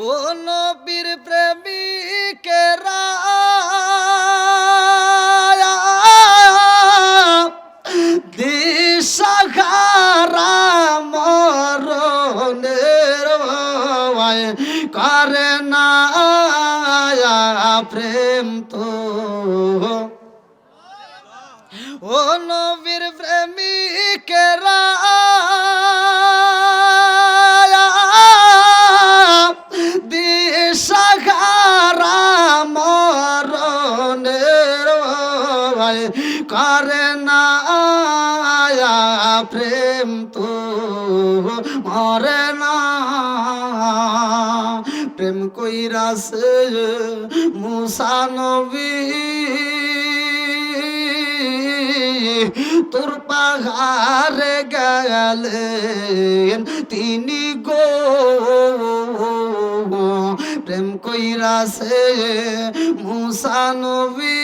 ও নবীর প্রেমিকেরা দিশাহারা মরণের ভয় করে না প্রেম তো ও নবীর প্রেমিকেরা দিশাহারা মরণের ভয় করে না প্রেম তো মরে না প্রেম কইরাছে মুসা নবী তোর পাহাড়ে গেলেন তিনি গো প্রেম কইরাছে মুসা নবী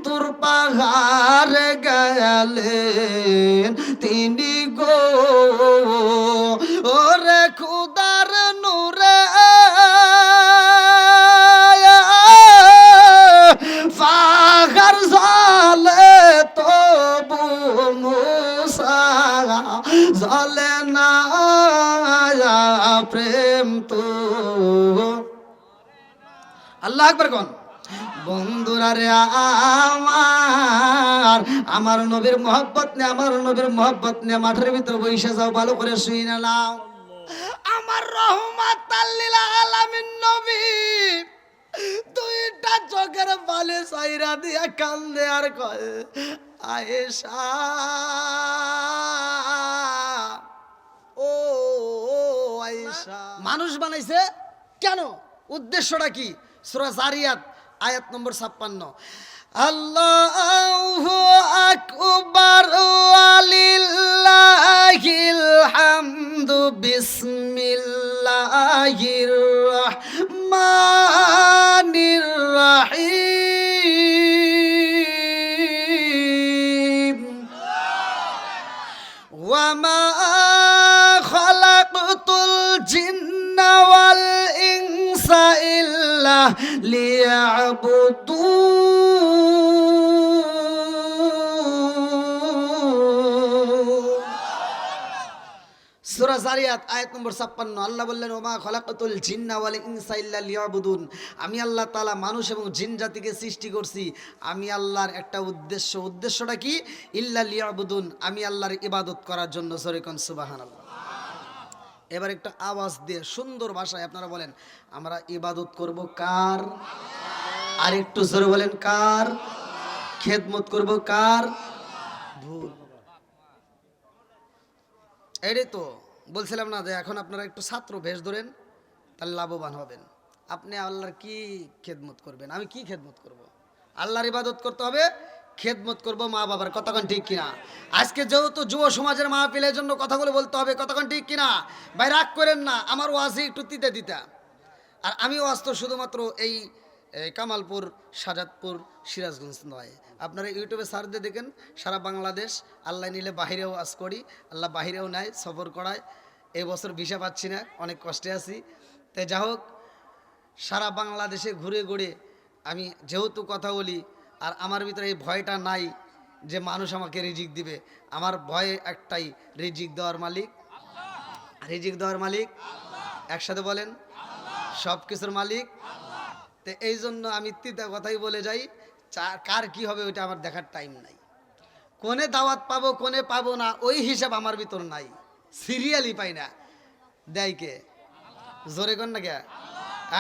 তোর পাহাড়ে গেলেন তিনি গো ওরে খুদার নূরে পাহাড় জলে তবু মুসা জলে না প্রেম তো আল্লাহ আকবার কোন বন্ধুরা রে আমার নবীর মহব্বত নে আমার নবীর মহব্বত নে মাঠের ভিতর বইসে যাও ভালো করে শুই না নাও আমার রহমাতাল লিল আলামিন নবী দুইটা চোখের বালে সাইরা দিয়া কান্দে আর কয় আয়েশা ও আয়েশা মানুষ বানাইছে কেন উদ্দেশ্যটা কি সূরা জারিয়াত আয়াত নম্বর 56 আল্লাহু আকবার ওয়ালিল্লাহিল হামদু বিসমিল্লাহির রহমানির রহিম ওয়া মা খালাকতুল জিন্না ওয়াল ইনসা ইল্লা সূরা জারিয়াত আয়াত নম্বর 56 আল্লাহ বললেন ওমা খলাকাতুল জিন্না ওয়াল ইনসা ইল্লা লিয়াবুদুন আমি আল্লাহ তাআলা মানুষ এবং জিন জাতিকে সৃষ্টি করছি আমি আল্লাহর একটা উদ্দেশ্যটা কি ইল্লা লিয়াবুদুন আমি আল্লাহর ইবাদত করার জন্য জোরে কোন সুবহানাল্লাহ এবার একটা আওয়াজ দিয়ে সুন্দর ভাষায় আপনারা বলেন আমরা ইবাদত করব কার আর একটু জোরে বলেন কার খেদমত করব কার ভুল এটাই তো বলছিলাম না যে এখন আপনারা একটু ছাত্র ভেষ ধরেন তাহলে লাভবান হবেন আপনি আল্লাহর কি খেদমত করবেন আমি কি খেদমত করব আল্লাহর ইবাদত করতে হবে খেদমত করব মা বাবার কথাক্ষণ ঠিক কিনা আজকে যেহেতু যুব সমাজের মাহফিলের জন্য কথাগুলো বলতে হবে কথাক্ষণ ঠিক কিনা ভাই রাগ করেন না আমার ওয়াজে একটু তিতে দিতা আর আমি ওয়াজ তো শুধুমাত্র এই কামালপুর সাজাদপুর সিরাজগঞ্জ নয় আপনারা ইউটিউবে সার্চ দিয়ে দেখেন সারা বাংলাদেশ আল্লাহ নিলে বাহিরেও ওয়াজ করি আল্লাহ বাহিরেও নেয় সফর করায় এই বছর ভিসা পাচ্ছি না অনেক কষ্টে আছি তাই যা হোক সারা বাংলাদেশে ঘুরে ঘুরে আমি যেহেতু কথা বলি আর আমার ভিতরে এই ভয়টা নাই যে মানুষ আমাকে রিজিক দিবে আমার ভয় একটাই রিজিক দেওয়ার মালিক রিজিক দেওয়ার মালিক একসাথে বলেন সব কিছুর মালিক তো এই জন্য আমি তিতা কথাই বলে যাই কার কি হবে ওইটা আমার দেখার টাইম নাই কোনে দাওয়াত পাবো কোনে পাবো না ওই হিসাব আমার ভিতর নাই সিরিয়ালি পাই না দেয় কে জোরে কর না কে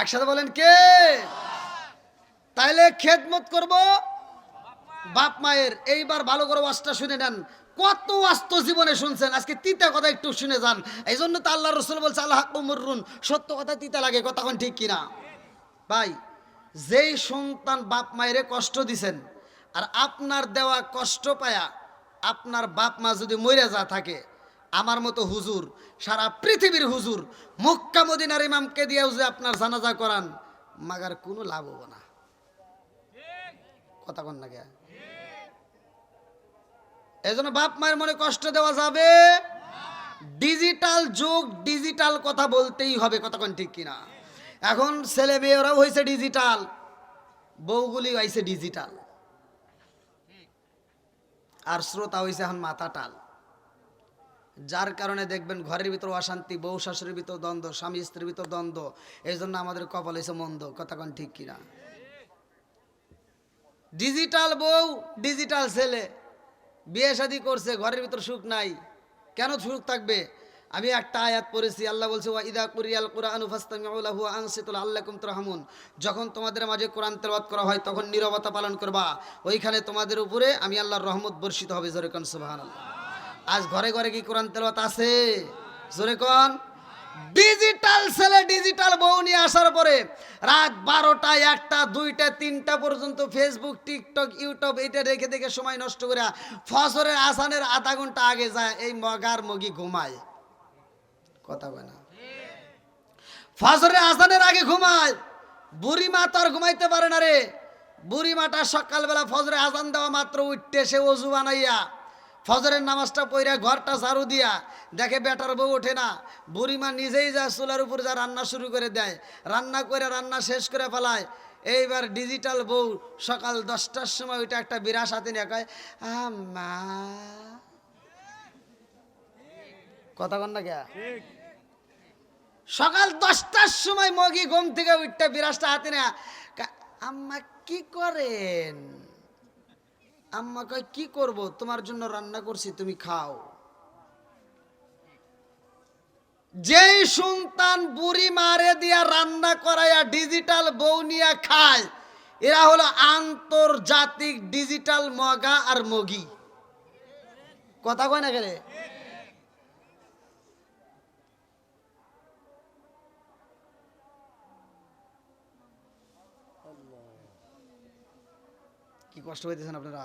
একসাথে বলেন কে তাইলে খেদমত করব বাপ মায়ের এইবার ভালো করে ওয়াজটা শুনে নেন কত ওয়াজ তো জীবনে শুনছেন আজকে তিতা কথা একটু শুনে যান এই জন্য তো আল্লাহ রসুল বলছে আল্লাহ হাক্কুমুররুন সত্য কথা তিতা লাগে কথা কোন ঠিক কিনা ভাই যেই সন্তান বাপ মায়েরে কষ্ট দিছেন আর আপনার দেওয়া কষ্ট পায়া আপনার বাপ মা যদি মরে যা থাকে আমার মতো হুজুর সারা পৃথিবীর হুজুর মক্কা মদিনার ইমামকে দিয়েও যে আপনার জানাজা করান মাগার কোনো লাভ হবে না কথা কন না কে এই জন্য বাপ মায়ের মনে কষ্ট দেওয়া যাবে ডিজিটাল যুগ, ডিজিটাল কথা বলতেই হবে, কতক্ষণ ঠিক কিনা। এখন ছেলে মেয়েরাও হয়েছে ডিজিটাল, বউগুলি হয়েছে ডিজিটাল, আর শ্রোতা হয়েছে এখন মাথা টাল। যার কারণে দেখবেন ঘরের ভিতর অশান্তি, বউ শাশুড়ির ভিতর দ্বন্দ্ব, স্বামী স্ত্রীর ভিতর দ্বন্দ্ব। এই জন্য আমাদের কপাল হয়েছে মন্দ, কতক্ষণ ঠিক কিনা। ডিজিটাল বউ, ডিজিটাল ছেলে, বিয়ে শাদী করছে, ঘরের ভিতর সুখ নাই। কেন সুখ থাকবে? আমি একটা আয়াত পড়েছি, আল্লাহ বলছে ওয়া ইদা কুরিয়াল কুরআনু ফাসতামিউ লাহু ওয়া আনসিতু লাআল্লাকুম তুরহামুন। যখন তোমাদের মাঝে কোরআন তেলাওয়াত করা হয় তখন নীরবতা পালন করবা, ওইখানে তোমাদের উপরে আমি আল্লাহর রহমত বর্ষিত হবে। জোরে কোন সুবহানাল্লাহ। আজ ঘরে ঘরে কি কোরআন তেলাওয়াত আছে? জোরে কোন। ডিজিটাল ছেলে ডিজিটাল বউ নিয়ে আসার পরে রাত 12টা 1টা 2টা 3টা পর্যন্ত ফেসবুক, টিকটক, ইউটিউব এটা রেখে দেখে সময় নষ্ট করে ফজরের আজানের আধা ঘন্টা আগে যায় এই মগার মগি ঘুমায়। কথা কয় না? ফজরের আজানের আগে ঘুমায়। বুড়ি মা তো আর ঘুমাইতে পারে না রে। বুড়ি মাটা সকালবেলা ফজরে আজান দেওয়া মাত্র উঠতে সে ওযু বানাইয়া ফজরের নামাজটা পড়িয়া ঘরটা ঝাড়ু দিয়া দেখে বেটার বউ ওঠে না, বুড়িমা নিজেই যা চুলার উপর যা রান্না শুরু করে দেয়, রান্না করে রান্না শেষ করে ফেলায়। এইবার ডিজিটাল বউ সকাল 10টার সময় ওইটা একটা বিরাস হাতে নিয়ে কয় আম্মা। কথা কন না কে? সকাল 10টার সময় মগি ঘুম থেকে উঠতে বিরাসটা হাতে নেয়া, আম্মা কি করেন? আম্মা কয় কি করব, তোমার জন্য রান্না করছি, তুমি খাও। যেই সন্তান বুড়ি মারে দিয়া রান্না করাইয়া ডিজিটাল বউ নিয়া খায়, এরা হলো আন্তর্জাতিক ডিজিটাল মগা আর মগি। কথা কয় না গেলে? কি কষ্ট হইতেছেন আপনারা?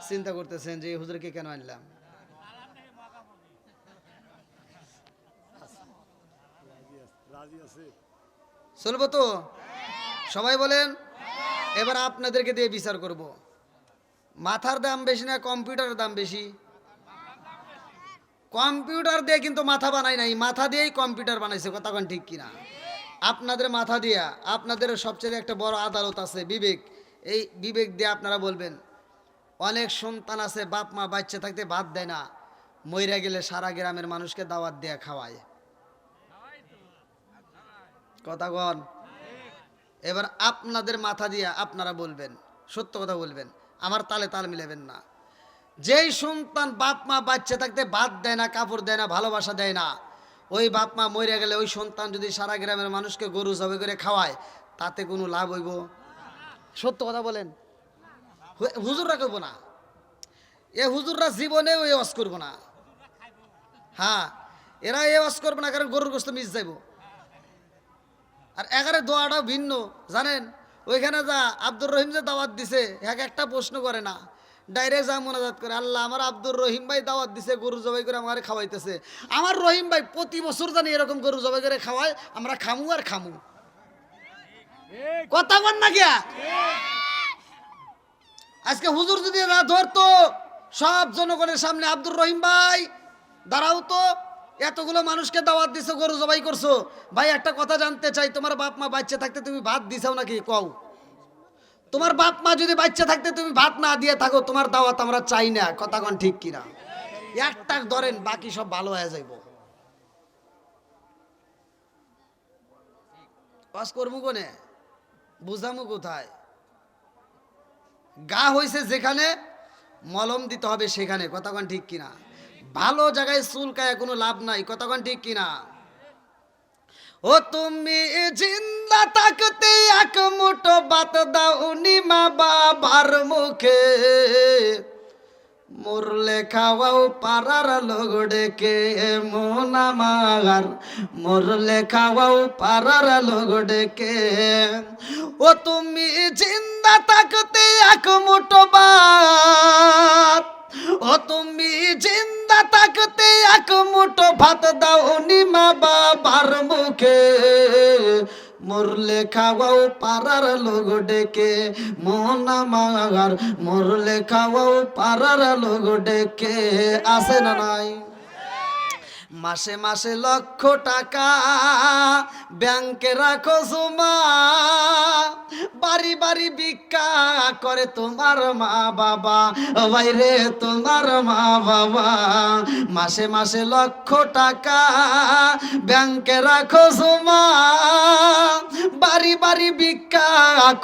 চিন্তা করতেছেন যে হুজুরকে কেন আনলাম। চলবো তো? সবাই বলেন। এবার আপনাদেরকে দিয়ে বিচার করব, মাথার দাম বেশি না কম্পিউটারের দাম বেশি? কম্পিউটার দিয়ে কিন্তু মাথা বানাই নাই, মাথা দিয়েই কম্পিউটার বানাইছে। কথা কোন ঠিক কিনা? আপনাদের মাথা দিয়া, আপনাদের সবচেয়ে একটা বড় আদালত আছে বিবেক। এই বিবেক দিয়ে আপনারা বলবেন, অনেক সন্তান আছে বাপ মা বাচ্চা থাকতে ভাত দেয় না, মইরা গেলে সারা গ্রামের মানুষকে দাওয়াত দেয়া খাওয়ায়। কথা কন। এবার আপনাদের মাথা দিয়া আপনারা বলবেন, সত্য কথা বলবেন, আমার তালে তাল মিলাবেন না। যেই সন্তান বাপ মা বাচ্চা থাকতে ভাত দেয় না, কাপড় দেয় না, ভালোবাসা দেয় না, ওই বাপ মা মরে গেলে ওই সন্তান যদি সারা গ্রামের মানুষকে গরু জবাই করে খাওয়ায়, তাতে কোনো লাভ হইব? সত্য কথা বলেন। হুজুররা করবো না, এ হুজুররা জীবনেও এ ওয়াজ করবো না। হ্যাঁ, এরা এ ওয়াজ করবো না, কারণ গরুর গোশত মিস যাইব। আর এগারে দোয়াটাও ভিন্ন জানেন। ওইখানে যা আব্দুর রহিম যে দাওয়াত দিছে, এক একটা প্রশ্ন করে না, ডাইরেক্ট যা মোনাজাত করে, আল্লাহ আমার আব্দুর রহিম ভাই দাওয়াত দিছে, গরু জবাই করে আমার খাওয়াইতেছে, আমার রহিম ভাই প্রতি বছর জানি এরকম গরু জবাই করে খাওয়ায়, আমরা খামু আর খামু। কথা বল না গিয়া। আজকে হুজুর যদি না ধরতো সব জনগণের সামনে, আব্দুর রহিম ভাই দাঁড়াও তো, এতগুলো মানুষকে দাওয়াত দিছো, গরু জবাই করছো, ভাই একটা কথা জানতে চাই, তোমার বাপ মা বাচ্চা থাকতে তুমি ভাত দিছাও নাকি? কও। তোমার বাপ মা যদি বাচ্চা থাকতে তুমি ভাত না দিয়ে থাকো, তোমার দাওয়াত আমরা চাই না। কথা কোন ঠিক কিনা? একটা ধরেন, বাকি সব ভালো হয়ে যাইব। কাজ করবো কোনে, বুঝামু কোথায়? গা হয়েছে যেখানে, মলম দিতে হবে সেখানে। কথা কোন ঠিক কিনা? ভালো জায়গায় চুলকায় কোনো লাভ নাই। কথা কোন ঠিক কিনা? ও তুমি জিন্দা থাকতে এক মুঠো ভাত দাও নি মা বাবার মুখে, মরলে খাওয়াও পাড়ার লোক ডেকে, মন আমার মরলে খাওয়াও পাড়ার লোক ডেকে। ও তুমি জিন্দা থাকতে এক মুঠো ভাত, ও তুমি জিন্দা থাকতে এক মুঠো ভাত দাও নি মা বাবার মুখে, মরলে খাওয়াও পাড়ার লোক ডেকে, মন আমার মরলে খাওয়াও পাড়ার লোক ডেকে। আছে না নাই? মাসে মাসে লক্ষ টাকা ব্যাংকে রাখো জমা, বাড়ি বাড়ি ভিক্ষা করে তোমার মা বাবা, বাইরে তোমার মা বাবা। মাসে মাসে লক্ষ টাকা ব্যাংকে রাখো জমা, বাড়ি বাড়ি ভিক্ষা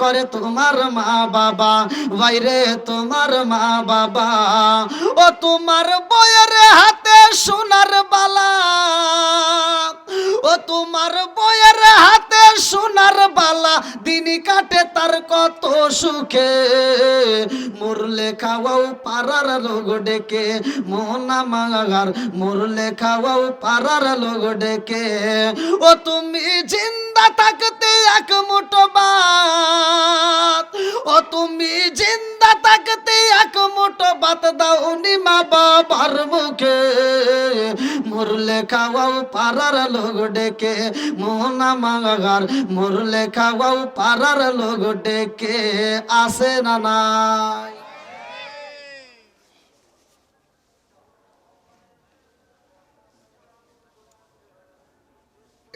করে তোমার মা বাবা, বাইরে তোমার মা বাবা। ও তোমার বইয়ের হাতে সোনার বালা, ও তোমার বইয়ের হাতে সোনার বালা, দিনই কাটে তার কত সুখে। মরলে খাওয়াও পাড়ার লোক ডেকে, মোহনা মাগার মরলে খাওয়াও পাড়ার লোক ডেকে। ও তুমি জিন্দা থাকতে এক মুঠো ভাত, ও তুমি জিন্দা থাকতে এক মুঠো ভাত দাও নি মা বাবার মুখে। মরলে খাওয়াও পাড়ার লোক ডেকে, মোহনা মাগার মরলে খাওয়াও পাড়ার লোক ডেকে। আসে না নাই?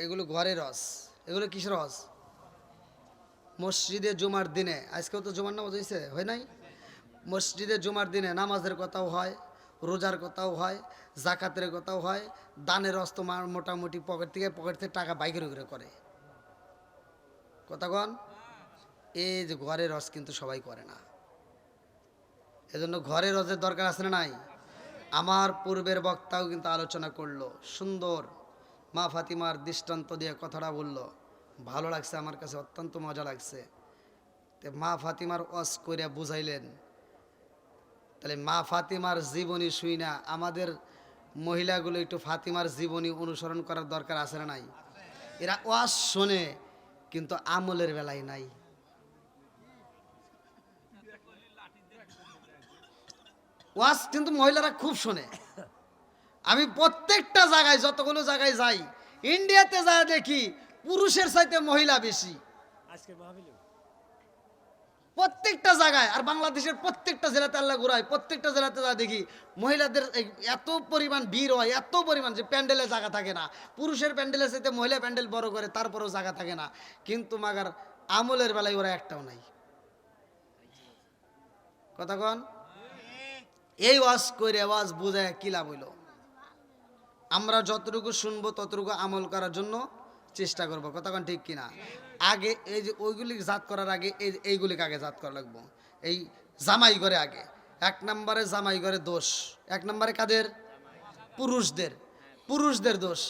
এগুলো ঘরের রস। এগুলো কিসের রস? মসজিদে জুমার দিনে, আজকেও তো জুমার নামাজ হয়েছে, হয় নাই? মসজিদে জুমার দিনে নামাজের কথাও হয়, রোজার কথাও হয়, জাকাতের কথাও হয়, দানের রস তোমার মোটামুটি পকেট থেকে টাকা বাইকের করে কথাগণ। এই যে ঘরের রস কিন্তু সবাই করে না, এজন্য ঘরের রসের দরকার আছে না নাই? আমার পূর্বের বক্তাও কিন্তু আলোচনা করলো, সুন্দর মা ফাতিমার দৃষ্টান্ত দিয়ে কথাটা বললো, ভালো লাগছে, আমার কাছে অত্যন্ত মজা লাগছে। তো মা ফাতিমার ওয়াজ কইরা বুঝাইলেন, তাহলে মা ফাতিমার জীবনী শুই না আমাদের মহিলাগুলো একটু ফাতিমার জীবনী অনুসরণ করার দরকার আছে না নাই? এরা ওয়াজ শোনে কিন্তু আমলের বেলায় নাই। ওয়াজ কিন্তু মহিলারা খুব শোনে। আমি প্রত্যেকটা জায়গায় যতগুলো জায়গায় যাই, ইন্ডিয়াতে যা দেখি পুরুষের চাইতে মহিলা বেশি প্রত্যেকটা জায়গায়। আর বাংলাদেশের প্রত্যেকটা জেলাতে আল্লাহ ঘুরায়, প্রত্যেকটা জেলাতে যা দেখি মহিলাদের এত পরিমাণ ভিড় হয়, এত পরিমাণ যে প্যান্ডেলে জায়গা থাকে না। পুরুষের প্যান্ডেলের চাইতে মহিলা প্যান্ডেল বড় করে, তারপরেও জায়গা থাকে না। কিন্তু মাগার আমলের বেলায় ওরা একটাও নাই। কথা কন, এই ওয়াজ করে ওয়াজ বুঝায় কি লাভ হইল? আমরা যতটুকু শুনবো ততটুকু আমল করার জন্য চেষ্টা করবো। কথা কন ঠিক কিনা? আগে এই যে ওইগুলি জাত করার আগে এইগুলিকে আগে জাত করা লাগবো। এই জামাই করে আগে, এক নম্বরে জামাই করে দোষ, এক নম্বরে কাদের? পুরুষদের, পুরুষদের দোষ।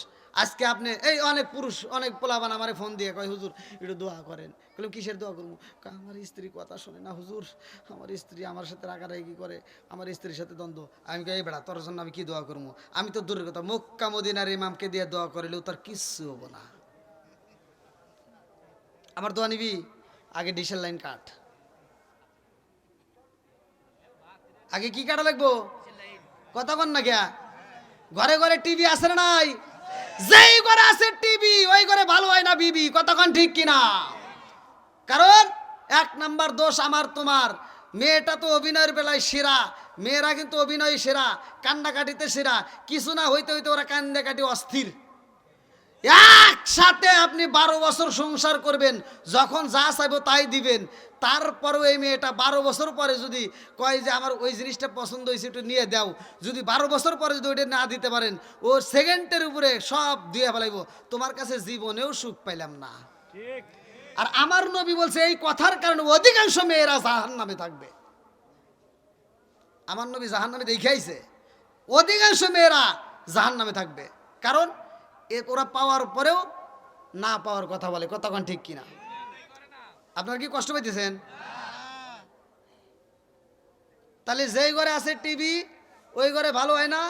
আজকে আপনি এই অনেক পুরুষ, অনেক পোলাবান আমারে ফোন দিয়ে কয় হুজুর একটু দোয়া করেন। বললাম কিসের দোয়া করবো? আমার স্ত্রী কথা শোনে না হুজুর, আমার স্ত্রী আমার সাথে রাগারাগি করে, আমার স্ত্রীর সাথে দ্বন্দ্ব। আমি কই এই বেড়া তোর জন্য আমি কি দোয়া করবো? আমি তো দূরের কথা, মক্কা মদিনার ইমামকে দিয়ে দোয়া করিলেও তার কিচ্ছু হবো না। আমার দোয়া নিবি? আগে ডিশের লাইন কাট। আগে কি কাটা লাগবো? কথা বল না গিয়া। ঘরে ঘরে টিভি আছে না নাই? যেই ঘরে আছে টিভি ওই ঘরে ভালো হয় না বিবি। কতক্ষণ ঠিক কিনা? কারণ এক নাম্বার দোষ আমার তোমার। মেয়েটা তো অভিনয়ের বেলায় সেরা, মেয়েরা কিন্তু অভিনয় সেরা, কান্নাকাটিতে সেরা। কিছু না হইতে হইতে ওরা কান্নাকাটি অস্থির। একসাথে আপনি 12 বছর সংসার করবেন, যখন যা চাইবো তাই দিবেন। তারপরেও এই মেয়েটা 12 বছর পরে যদি কয় যে আমার ওই জিনিসটা পছন্দ হয়েছে একটু নিয়ে দাও, যদি 12 বছর পরে যদি ওইটা না দিতে পারেন, ও সেকেন্ডের উপরে সব দিয়ে ফেলাইব। তোমার কাছে জীবনেও সুখ পাইলাম না। আর আমার নবী বলছে এই কথার কারণে অধিকাংশ মেয়েরা জাহান্নামে থাকবে। আমার নবী জাহান্নামে দেখাইছে অধিকাংশ মেয়েরা জাহান্নামে থাকবে। কারণ ওরা পাওয়ার পরেও না পাওয়ার কথা বলে। কতক্ষণ ঠিক কিনা? আপনারা কি কষ্ট পাইতেছেন? তাহলে যেই ঘরে আছে টিভি ওই ঘরে ভালো হয় না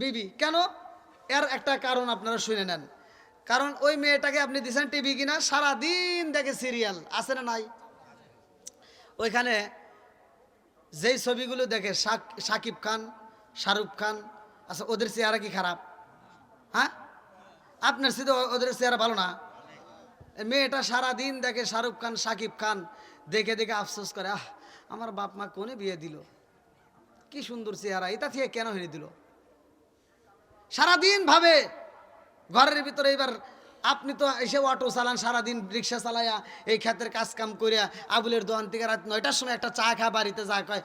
বিবি। কেন? এর একটা কারণ আপনারা শুনে নেন। কারণ ওই মেয়েটাকে আপনি দিচ্ছেন টিভি কিনা, সারাদিন দেখে সিরিয়াল, আছে না নাই? ওইখানে যেই ছবিগুলো দেখে শাকিব খান, শাহরুখ খান, আচ্ছা ওদের চেহারা কি খারাপ? হ্যাঁ, আপনার সাথে ওদের চেহারা ভালো না? মেয়েটা সারাদিন দেখে শাহরুখ খান, শাকিব খান, দেখে দেখে আফসোস করে, আহ আমার বাপ মা কোনে বিয়ে দিল, কি সুন্দর চেহারা, এটা থেকে কেন হেরে দিল? সারাদিন ভাবে ঘরের ভিতরে। এবার আপনি তো এসে অটো চালান, সারাদিন রিক্সা চালাইয়া এই ক্ষেতের কাজ কাম করিয়া আবুলের দোকান থেকে রাত 9টার সময় একটা চা খা বাড়িতে যা কয়,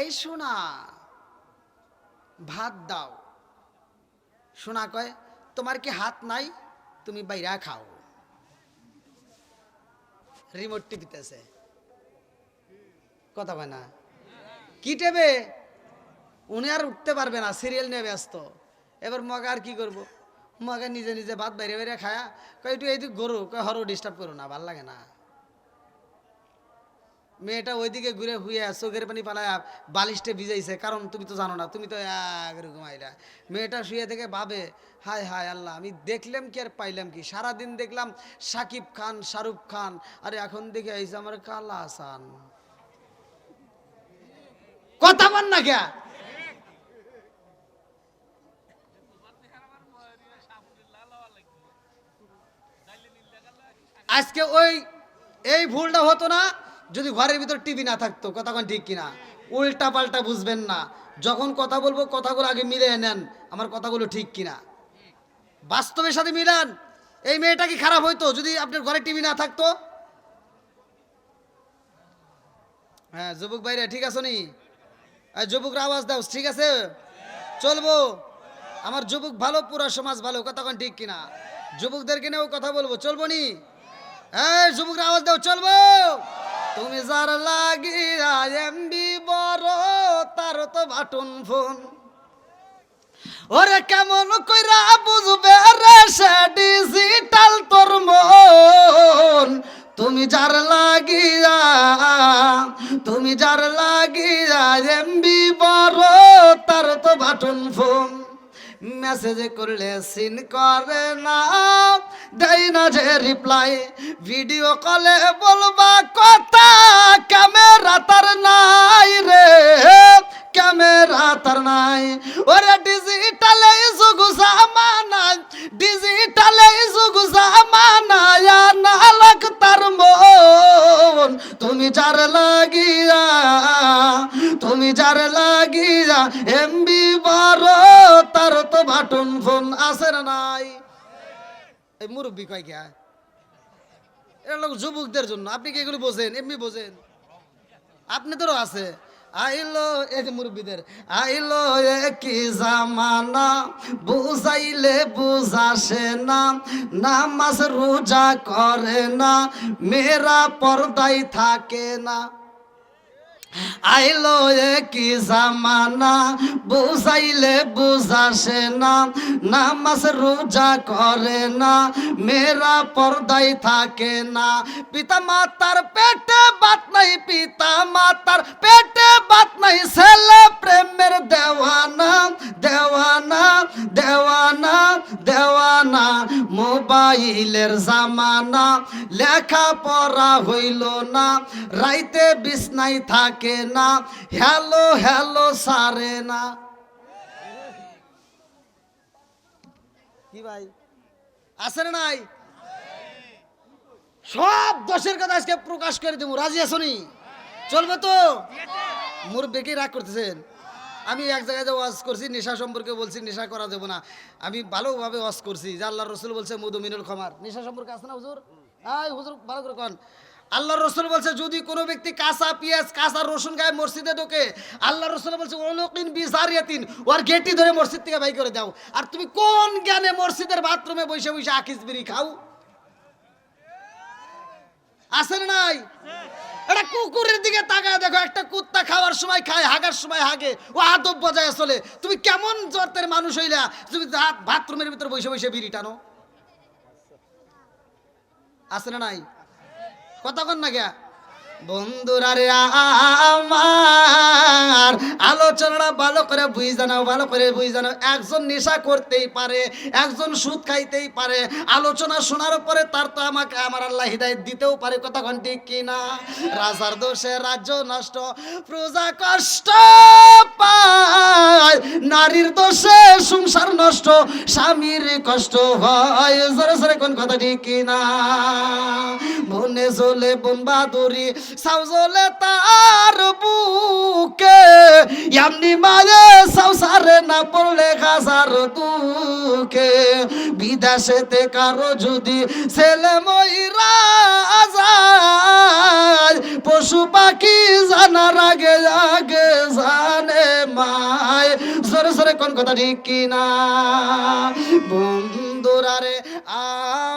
এই শোনা ভাত দাও। শোনা কয়, তোমার কি হাত নাই, তুমি বাইরা খাও। রিমোট টিপিতেছে, কথা কয় না, কি টেবে? উনি আর উঠতে পারবে না, সিরিয়াল নিয়ে ব্যস্ত। এবার মগা আর কি করবো, মগা নিজে নিজে ভাত বাইরে বাইরে খায়া কয় একটু এইদিক গরু, কয় হরো ডিস্টার্ব করো না, ভাল লাগে না। মেয়েটা ওইদিকে ঘুরে হুয়ে চোখের পানি পালায় বালিশটে ভিজাইছে, কারণ তুমি তো জানো না, তুমি তো এরকম আইলা। মেয়েটা শুয়ে থেকে ভাবে, হায় হায় আল্লাহ, আমি দেখলাম কি আর পাইলাম কি? সারাদিন দেখলাম সাকিব খান, শাহরুখ খান, আরে এখন দেখে আইসে আমার কালা হাসান। কথা বল না কে? আজকে ওই এই ভুলটা হতো না যদি ঘরের ভিতর টিভি না থাকতো। কথা কোন ঠিক কিনা? উল্টা পাল্টা বুঝবেন না, যখন কথা বলবো কথাগুলো আগে মিলে নেন, আমার কথাগুলো ঠিক কিনা, বাস্তবের সাথে মিলান। এই মেয়েটা কি খারাপ হইতো যদি আপনার ঘরে টিভি না থাকতো? হ্যাঁ যুবক ভাইরা ঠিক আছে নি? যুবকরা আওয়াজ দাও, ঠিক আছে চলবো। আমার যুবক ভালো, পুরা সমাজ ভালো, কথা কোন ঠিক কিনা? যুবকদেরকে নিয়েও কথা বলবো, চলবো নি? এই যুবকরা আওয়াজ দাও, চলবো। তুমি যার লাগিয়া এমবি বড়, তার তো বাটন ফোন। ওরে কেমন কইরা বুঝবে রে সে ডিজিটাল তোর মন। তুমি যার লাগিয়া, তুমি যার লাগিয়া এমবি বড়, তার তো বাটন ফোন। মেসেজে করলে সিন করে না, দেয় না যে রিপ্লাই। ভিডিও কলে বলবা কথা, ক্যামেরা তার নাই রে, ক্যামেরা তার নাই। ওরে ডিজিটালে যুগ জামানা, ডিজিটালে যুগ জামানা, না লাগ তার মন। তুমি যার লাগিয়া, তুমি যার লাগিয়া এমবি বড়, তার তো বাটন ফোন। আছে না নাই? এই মুরব্বী কয় গিয়া, এটা লোক যুবকদের জন্য। আপনি কি এগুলো বোঝেন? এমনি বোঝেন? আপনি তোরও আছে। আইলো এই যে মুরব্বীদের, আইলো কি জামানা, বুঝাইলে বুঝাসে না, নামাজ রোজা করে না, মেয়েরা পর্দায় থাকে না। আইলো কি জামানা, বুঝাইলে বুঝাসে না, নামাজ রোজা করে না, মেয়েরা পর্দায় থাকে না। পিতা মাতার পেটে বাত নাই, পিতা মাতার পেটে বাত নাই, ছেলে প্রেমের দেওয়ানা, দেওয়ানা, দেওয়ানা, দেওয়ানা। মোবাইলের জামানা, লেখা পড়া হইল না, রাইতে বিছনায় থাকে না, হ্যালো হ্যালো সারে না। কি ভাই আছে না নাই? সব দোষের কথা আজকে প্রকাশ করে দেবো, রাজি আছো নি? চলবে তো? মুরব্বি রাগ করতেছেন? আমি এক জায়গায় ওয়াজ করছি, নেশা সম্পর্কে বলছি, নেশা করা যাবে না। আমি ভালোভাবে ওয়াজ করছি যে আল্লাহর রসুল বলছে মধু মিনুল খামার। নেশা সম্পর্কে আছে না হুজুর? হ্যাঁ হুজুর ভালো করে কন। আল্লাহর রসুল বলছে যদি কোনো ব্যক্তি কাঁচা পেঁয়াজ, কাঁচা রসুন গায়ে মসজিদে ঢোকে, আল্লাহর রসুল বলছে ওলকিন বিজারিয়াতিন, ওর গেটি ধরে মসজিদ থেকে বাই করে দাও। আর তুমি কোন জ্ঞানে মসজিদের বাথরুমে বসে বসে আকিস বিড়ি খাও? আছে না নাই? এটা কুকুরের দিকে তাকায় দেখো, একটা কুত্তা খাওয়ার সময় খায়, হাগার সময় হাগে, ও আদব বজায় চলে। তুমি কেমন জাতের মানুষ হইলা তুমি বাথরুমের ভিতরে বসে বসে বিড়ি টানো? আছে না নাই? কথা কন না গিয়া বন্ধুরা রে আমার, আলোচনাটা ভালো করে বুঝ জানাও, ভালো করে বুঝ জানাও। একজন নেশা করতেই পারে, একজন সুদ খাইতেই পারে। আলোচনা শোনার পরে তার তো আমাকে আমার আল্লাহ হিদায়াত দিতেও পারে। কথা কন ঠিক কিনা? রাজার দোষে রাজ্য নষ্ট, প্রজা কষ্ট পায়, নারীর দোষে সংসার নষ্ট, স্বামীর কষ্ট হয়। জোরে জোরে কোন কথা ঠিক কিনা? বনে জলে বন বাদুরি, সাউজলে তার বুকে এমনি মায়ে সাউসারে না পড়লে খাসার দুকে বিদেশেতে কারো যদি ছেলে ময়রা যায় পশু পাখি জানার আগে আগে জানে মায় সরে সরে কোন কথা ঠিক কিনা বন্ধুরা রে আমার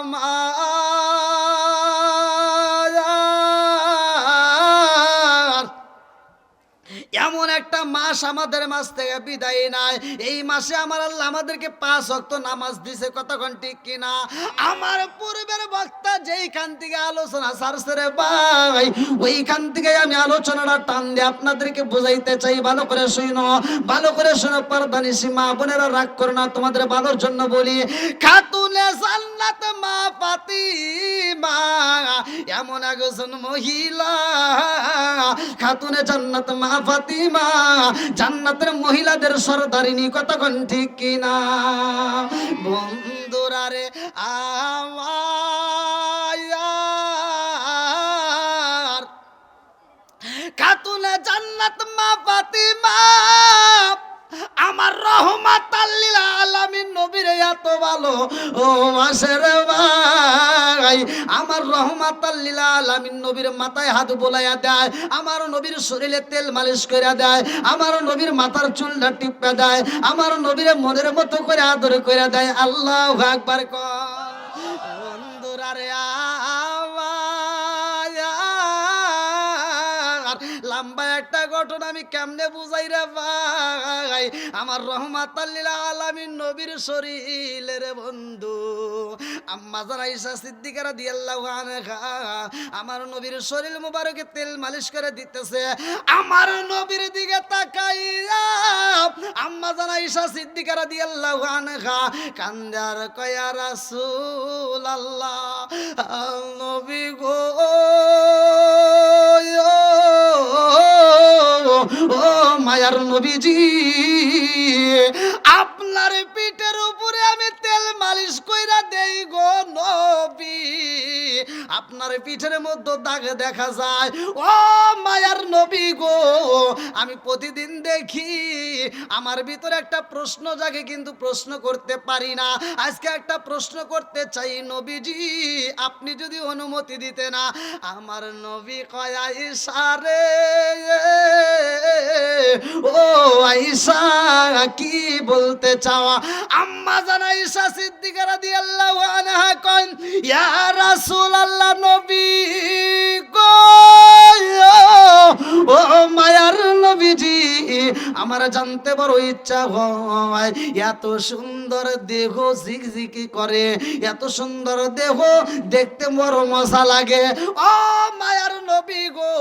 এমন একটা মাস আমাদের মাস থেকে বিদায় নাই এই মাসে আমার আল্লাহ আমাদেরকে 5 ওয়াক্ত নামাজ দিছে কতক্ষণ ঠিক কিনা আমার পূর্বের বক্তা যেইখান থেকে আলোচনা ছাড়ছে রে ভাই ওইখান থেকে আমি আলোচনাটা টান দিয়ে আপনাদেরকে বুঝাইতে চাই ভালো করে শুনো পর্দানিসী মা বোনেরা রাগ করো না তোমাদের ভালোর জন্য বলি খাতুনে জান্নাত মা ফাতিমা এমন একজন মহিলা খাতুনে জান্নাত মা ফাতিমা জান্নাতের মহিলাদের সরদারিনী কতক্ষণ ঠিক কিনা বন্ধুরা রে আমার খাতুনে জান্নাত মা ফাতিমা আমার রহমাতাল লিল আলামিন নবীর এত ভালো ও মাসের ভাই আমার রহমাতাল লিল আলামিন নবীর মাথায় হাত বোলাইয়া দেয় আমার নবীর শরীরে তেল মালিশ করে দেয় আমার নবীর মাথার চুলটা টিপে দেয় আমার নবীর মনের মতো করে আদর করে দেয় আল্লাহু আকবার বন্ধুরা রে লম্বা একটা ঘটনা আমি কেমনে বুঝাই রে ভাই আমার রহমাতাল লিল আলামিন নবীর শরীরের বন্ধু আম্মা জান আয়েশা সিদ্দিকা রাদিয়াল্লাহু আনহা আমার নবীর শরীর মুবারকে তেল মালিশ করে দিতেছে আমার নবীর দিকে তাকাইয়া আম্মা জান আয়েশা সিদ্দিকা রাদিয়াল্লাহু আনহা কান্দার কয়া রাসূলুল্লাহ নবী গো ও মায়ার নবীজি আপনার পিঠের উপরে আমি তেল মালিশ কইরা দেই গো নবী আপনার পিঠের মধ্যে দাগ দেখা যায় ও মায়ার নবী গো আমি প্রতিদিন দেখি আমার ভিতরে একটা প্রশ্ন জাগে কিন্তু প্রশ্ন করতে পারি না আজকে একটা প্রশ্ন করতে চাই নবীজি আপনি যদি অনুমতি দিতে না আমার নবী কয় আয়েশা রে ও আয়েশা কি বলতে চাওয়া আম্মা জান আয়েশা সিদ্দিকা রাদিয়াল্লাহু আনহা কন ইয়া রাসূলুল্লাহ নবী গো ও মায়ার নবীজি আমার জানতে বড় ইচ্ছা হয় এত সুন্দর দেহ ঝিকঝিকি করে এত সুন্দর দেহ দেখতে বড় মজা লাগে ও মায়ার নবী গো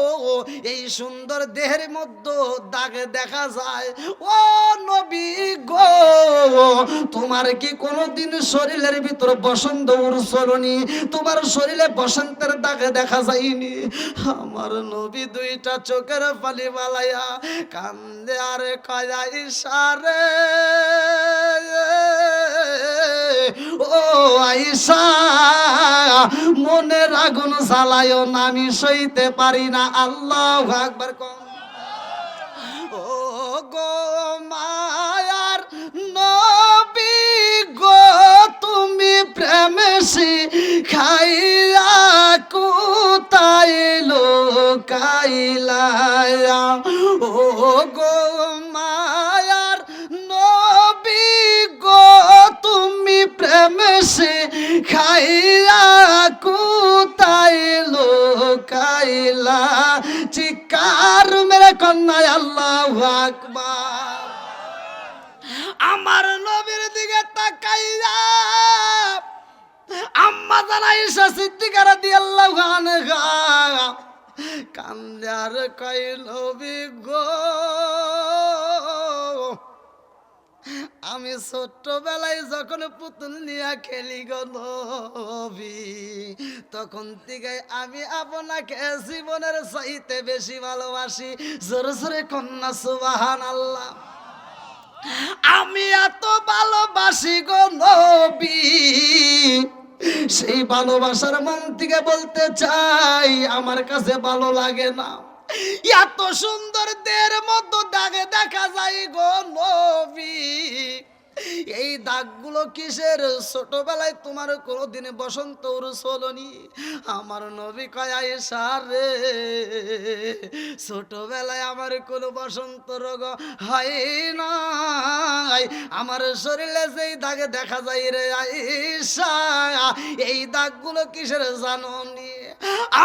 এই সুন্দর দেহের মধ্যে দাগ দেখা যায় ও নবী গো তোমার কি কোনোদিন শরীরের ভিতর বসন্ত উড়ছলনি তোমার শরীরে বসন্তের দাগ দেখা যায়নি আমার নবী দুইটা চোখের পানি বালাইয়া কান্দে আর কয়া ইশারে ও আয়েশা মনের আগুন জ্বালায়ও না আমি সইতে পারি না আল্লাহু আকবার ও গো মায়ার নবী গো তুমি প্রেমে শিখাইয়া কোথায় লোকাইলা ও গো মায়ার নবী গো তুমি প্রেমে শিখাইয়া কোথায় লোকাইলা চিৎকার মেরে কন্যা আল্লাহু আকবার আমার নবীর দিকে তাকাইয়া আম্মা জান আয়েশা সিদ্দিকা রাদিয়াল্লাহু আনহা কান্দে আর কই নবী গো আমি ছোট্টবেলায় যখন পুতুল নিয়ে খেলি গো নবী তখন থেকে আমি আপনাকে জীবনের চাইতে বেশি ভালোবাসি জোরে জোরে কন্যা সুবহানাল্লাহ আমি এত ভালোবাসি গো নবী সেই ভালোবাসার মন থেকে বলতে চাই আমার কাছে ভালো লাগে না। এত সুন্দর দেহের মধ্যে দাগে দেখা যায় গো নবী, এই দাগগুলো কিসের? ছোটবেলায় তোমার কোনোদিন বসন্ত উরুস হলনি? আমার নবী কয় আয়েশা রে, ছোটবেলায় আমার কোনো বসন্ত রোগ হয় নাই। আমার শরীরে যেই দাগে দেখা যায় রে আয়েশা, এই দাগগুলো কিসের জানো নি?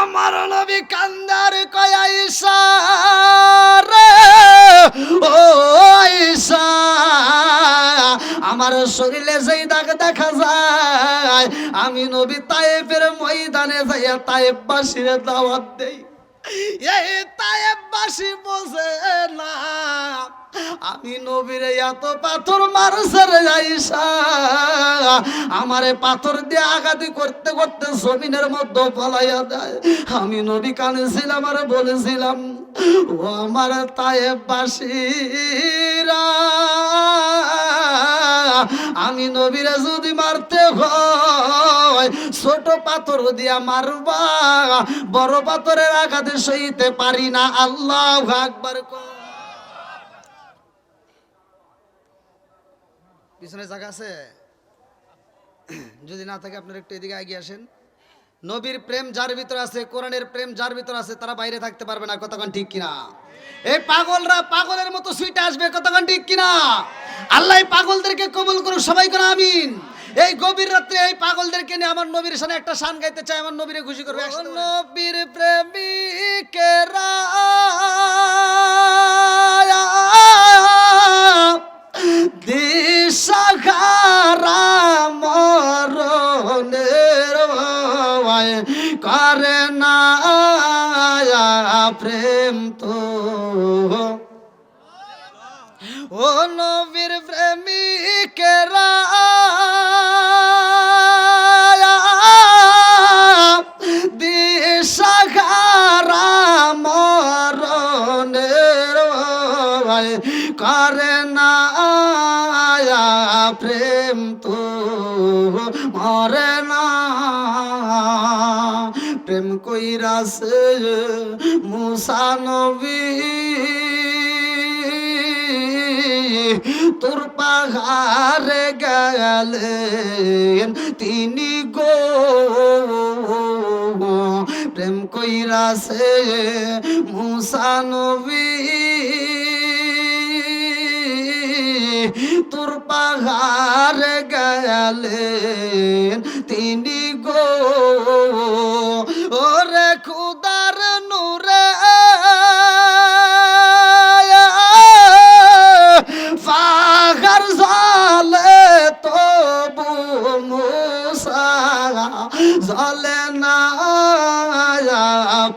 আমার নবী কান্দার কয় আয়েশা রে, ও আয়েশা, আমার শরীরে যেই দাগ দেখা যায়, আমি নবী তায়েফের ময়দানে যাইয়া তায়েফবাসীর দাওয়াত দেই। এই তায়েফবাসী বোঝে না আমি নবীর এত পাথর মারছে রে আয়েশা, আমারে পাথর দিয়ে আঘাত করতে করতে জমিনের মধ্যে ফলাইয়া দেয়। আমি নবী কানেছিলাম আর বলেছিলাম, ও আমার তায়েফবাসীরা, আমি নবীরে যদি মারতে হয় ছোট পাথর দিয়া মারবা, বড় পাথরের আঘাতে সইতে পারি না। আল্লাহু আকবার। পিছনে জায়গা আছে? যদি না থাকে আপনারা একটু এদিকে এগিয়ে আসেন। নবীর প্রেম যার ভিতর আছে, কোরআনের প্রেম যার ভিতর আছে, তারা বাইরে থাকতে পারবে না। কতক্ষণ ঠিক কিনা? এই পাগলরা পাগলের মতো সুইটে আসবে। কতক্ষণ ঠিক কিনা? আল্লাহ পাগলদেরকে কবুল করুন, সবাই করে আমিন। এই গভীর রাত্রে এই পাগলদেরকে নিয়ে আমার নবীর সামনে একটা শান গাইতে চাই, আমার নবীরে খুশি করবে। নবীর প্রেমিকেরা দিশাহারা মরণের ভয় করে না প্রেম তো, ও নবীর প্রেমিকেরা দিশাহারা মরণের ভয় করে না প্রেম তো মরে না। প্রেম কইরাছে মুসা নবী তোর পাহাড়ে গেলেন তিনি গো, প্রেম কইরাছে মুসা নবী তোর পাহাড়ে গেলেন তিনি গো, ওরে খুদার নূরে পাহাড় জ্বলে তবু মুসা জ্বলে না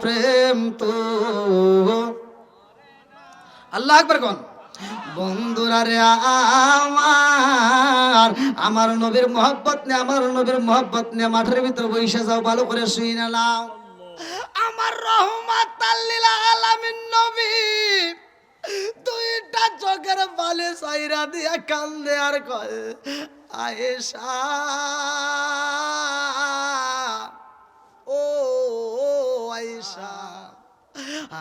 প্রেম তো। আল্লাহু আকবার কোন। বন্ধুরা রে আমার নবীর মহব্বত নিয়ে, আমার নবীর মহব্বত নিয়ে মাঠের ভিতর বসে যাও, ভালো করে শুই না নাও। আমার রহমাতাল লিল আলামিন নবী দুইটা চোখের বালে সাইরা দিয়া কান্দে আর কয় আয়েশা, ও আয়েশা,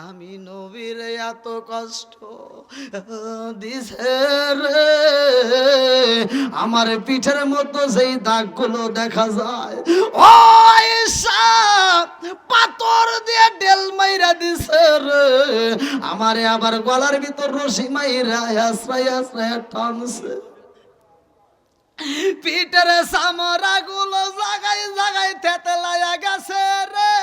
আমি নবীর এত কষ্ট দিছে রে, আমার পিঠের মধ্যে সেই দাগগুলো দেখা যায়। ও আয়েশা, পাথর দিয়ে ডেল মাইরা দিছে রে, আমারে আবার গলার ভিতর রশি মাইরা আশ্রয় আশ্রয় টানছে। পিঠের চামড়া গুলো জাগায় জাগায় থেতলায়া গেছে রে,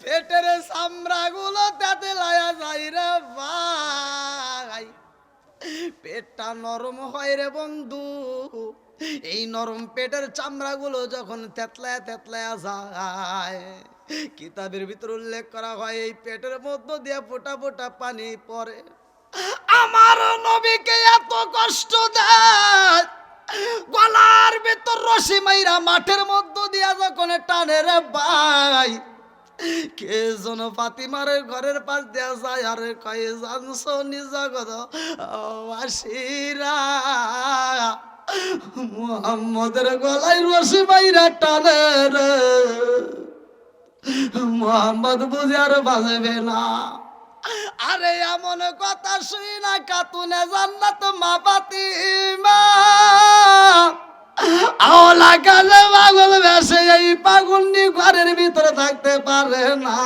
পেটের চামড়া গুলো তাতে লায়া যায় রে ভাই। পেটটা নরম হয় রে বন্ধু, এই নরম পেটের চামড়া গুলো যখন তেতলায়া তেতলায়া যায়, কিতাবের ভিতর উল্লেখ করা হয় এই পেটের মধ্য দিয়ে ফোঁটা ফোঁটা পানি পড়ে। আমার নবীকে এত কষ্ট দেয়, গলার ভিতর রশি মাইরা মাঠের মধ্য দিয়া যখন টানে রে ভাই, কে যেন ফাতিমার ঘরের পাশ দেয়া যায় আর কয়ে জানছো নিজ আসিরা মুহাম্মদের গলায় রশি বাইরা টানে রে, মুহাম্মদ বুঝে আর বাঁচবে না। আরে এমন কথা শুই না খাতুনে জান্নাত মা ফাতিমা আওলা কাজে পাগল বেশে এই পাগলনি ঘরের ভিতরে থাকতে পারে না,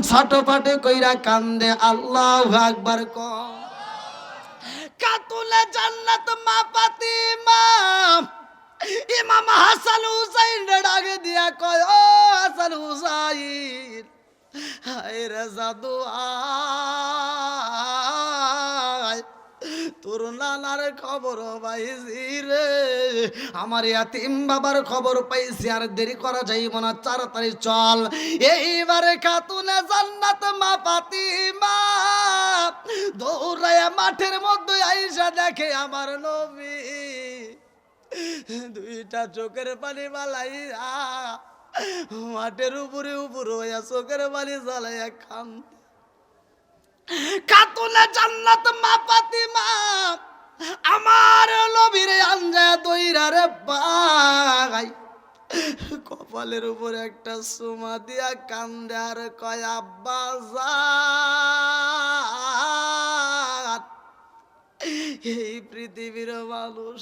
ছটপটে কইরা কান্দে আল্লাহু আকবার ক। খাতুনে জান্নাত মা ফাতিমা ইমাম হাসান হুসাইন ডাকে দিয়া কয়, ও হাসান হুসাইন, হায় রে জাদু আয়, তোর নানার খবর পাইছি রে, আমার ইয়াতিম বাবার খবর পাইছি, আর দেরি করা যাইব না, তাড়াতাড়ি চল। এইবারে খাতুনে জান্নাত মা ফাতিমা দৌড়ায়া মাঠের মধ্যে আইসা দেখে আমার নবী দুইটা চোখের পানি বালাইয়া মাঠের উপরে উপরে হইয়া চোখের পানি জ্বালাইয়া খান। খাতুনে জান্নাত মা ফাতিমা আমার নবীরে আনজায়া দইরা রে ভাই, কপালের উপরে একটা সুমা দিয়া কান্দে আর কয়, আব্বা জান, এই পৃথিবীর মানুষ,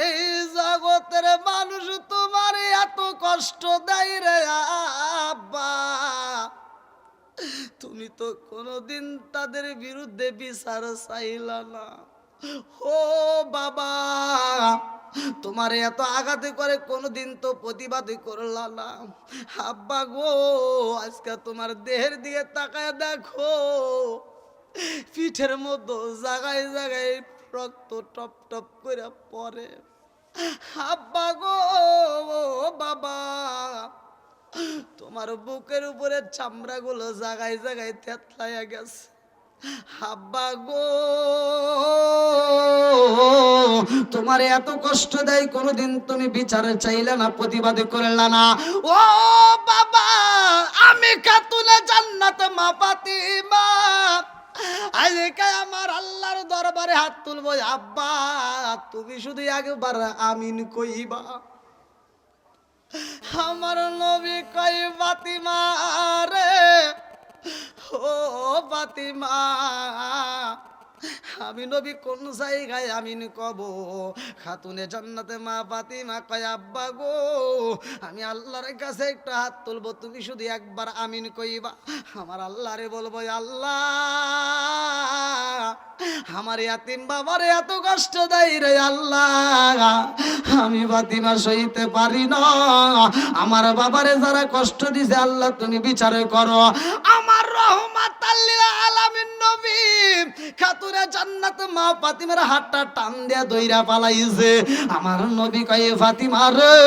এই জগতের মানুষ তোমার এত কষ্ট দেয় রে আব্বা, তুমি তো কোনোদিন তাদের বিরুদ্ধে বিচার চাইলা না। ও বাবা, তোমার এত আঘাতে করে কোনোদিন তো প্রতিবাদ করলা না। আব্বা গো, আজকে তোমার দেহের দিকে তাকায় দেখো, পিঠের মধ্যে জায়গায় জায়গায় রক্ত টপ টপ করে পড়ে। আব্বা গো বাবা, তোমার বুকের উপরে চামড়া গুলো জায়গায় জায়গায় থেতলাইয়া গেছে। আব্বা গো, তোমার এত কষ্ট দেয় কোনোদিন তুমি বিচার চাইলে না, প্রতিবাদ করলে না। ও বাবা, আমি খাতুনে জান্নাত মা ফাতিমা আজকে আমার আল্লাহর দরবারে হাত তুলবো। আব্বা, তুমি শুধু একবার আমিন কইবা। আমার নবী কই, ফাতিমা রে, ও ফাতিমা, আমি নবী কোন জায়গায় আমিন কব? খাতুনে জান্নাতে মা ফাতিমা কয়, আব্বা গো, আমি আল্লাহর কাছে একটা হাত তুলবো, তুমি শুধু একবার আমিন কইবা। আমার আল্লাহরে বলবো, আল্লাহ, আমার ইয়াতিম বাবারে এত কষ্ট দেয় রে আল্লাহ, আমি ফাতিমা সইতে পারি না। আমার বাবারে যারা কষ্ট দিছে আল্লাহ তুমি বিচার করো। আমার রহমাতাল লিল আলামিন নবী খাতুনে জান্নাত মা ফাতিমার হাতটা টান দিয়া দইরা পালাইছে। আমার নবী কয়, ফাতিমা রে,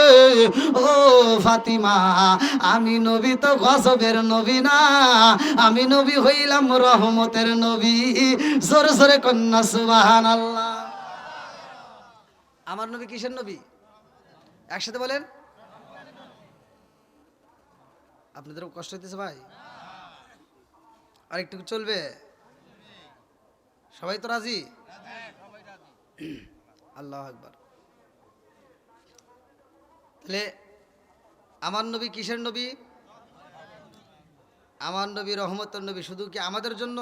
ও ফাতিমা, আমি নবী তো গজবের নবী না, আমি নবী হইলাম রহমতের নবী। জোরে জোরে কন্যা সুবহানাল্লাহ। আমার নবী কিসের নবী? একসাথে বলেন। আপনাদের কষ্ট হইতেছে ভাই? আর একটু চলবে? সবাই তো রাজি? আল্লাহু আকবার। তাহলে আমার নবী কিসের নবী? আমার নবী রহমতের নবী। শুধু কি আমাদের জন্য?